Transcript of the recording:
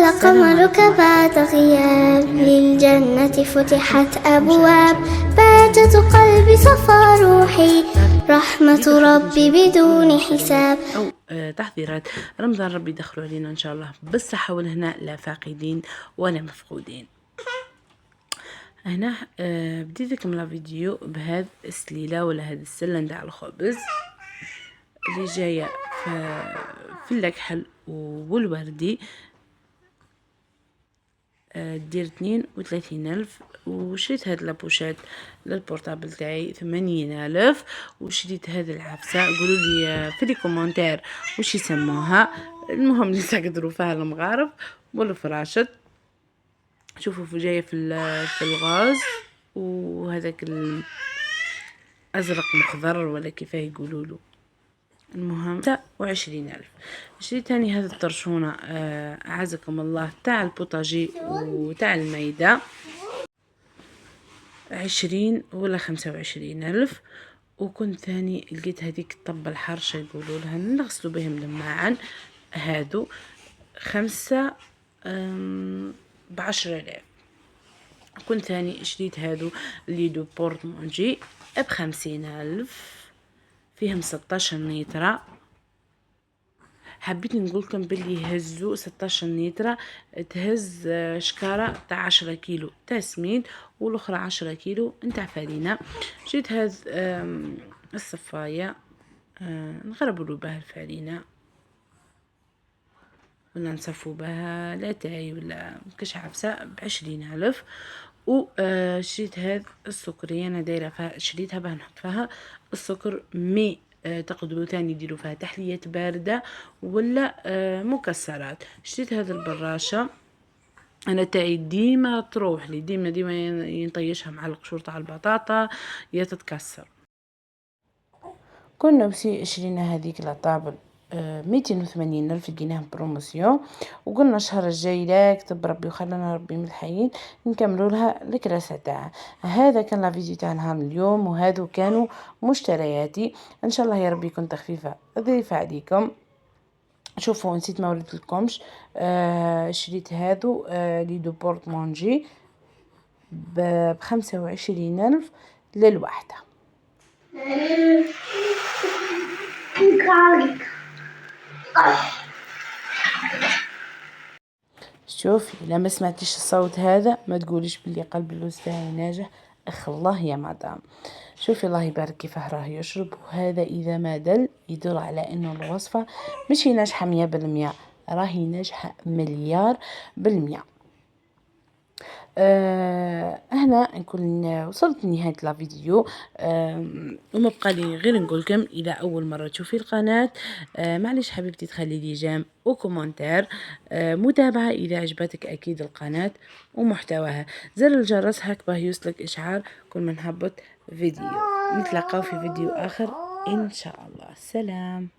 القمر بعد غياب، للجنة فتحت أبواب، بهجة قلبي صفى روحي، رحمة ربي بدون حساب. أو تحضيرات رمضان ربي يدخلوا علينا إن شاء الله بالصحة والهناء، لا فاقدين ولا مفقودين. هنا بديت لكم الفيديو بهذا السليلة ولا هذا السلة نتاع الخبز اللي جاية في الأكحل والوردي، دير 32,000. وشريت هاد لابوشات للبورتابل تاعي 80,000. وشريت هاد العفسة، قولوا لي في لي كومنتير وش يسموها، المهم اللي تقدروا فيها المغارف والفراشط. شوفوا جاية في الغاز، وهذاك الازرق مخضر ولا كيفاه يقولوا له. المهم 29,000. شريت تاني هذا الطرشونة أعزكم الله تاع البوتاجي وتاع الميدة 20 ولا 25,000. وكنت ثاني لقيت هذيك الطبة الحرشة يقولوا لها نغسلوا بهم الماعن، هادو 5 ب10,000. كنت ثاني شريت هادو اللي دو بورتمونجي ب50,000، فيهم 16 نيترا. حبيت نقولكم باللي يهزوا 16 نيترا تهز شكارة تاع 10 كيلو تاع سميد، والاخرى 10 كيلو نتاع فرينة. جيت هاز الصفاية نغربلو بها الفرينة ولا نصفو بها لاتاي ولا كاش عفسة ب20,000. وشريت هاد السكرية انا دايره فيها، شريتها باه نحط فيها السكر مي تقدروا ثاني ديروا فيها تحليات باردة ولا مكسرات. شريت هذا البراشة انا تاعي ديما تروح لي، ديما ينطيشها مع القشور تاع البطاطا يا تتكسر. كنا شرينا هذيك لاطابل 280,000، لقيناها بروموسيون. وقلنا الشهر الجاي لا كتب ربي وخلنا ربي من الحيين نكملوا لها الكراسة تاعها. هذا كان لا فيديو تاع نهار اليوم، وهذو كانوا مشترياتي. ان شاء الله يا ربي يكون تخفيفه ظريفه عليكم. شوفوا نسيت ما وريت لكمش، شريت هذو لي دو بورتمونجي ب25,000 للوحده. شوفي لما سمعتيش الصوت هذا ما تقوليش بلي قلب اللوز تاعي ناجح، اخ الله يا مدام. شوفي الله يبارك كيفاه راه يشرب، وهذا اذا ما دل يدل على انه الوصفة مش ناجحة 100%، راهي ناجحة 1,000,000,000%. هنا نكون وصلت لنهاية الفيديو. وما بقى لي غير نقولكم اذا اول مره تشوفي القناه معليش حبيبتي تخلي لي جيم وكومنتير، متابعه اذا عجبتك اكيد القناه ومحتواها، زر الجرس هاك باه يوصلك اشعار كل ما نهبط فيديو. نتلاقاو في فيديو اخر ان شاء الله. سلام.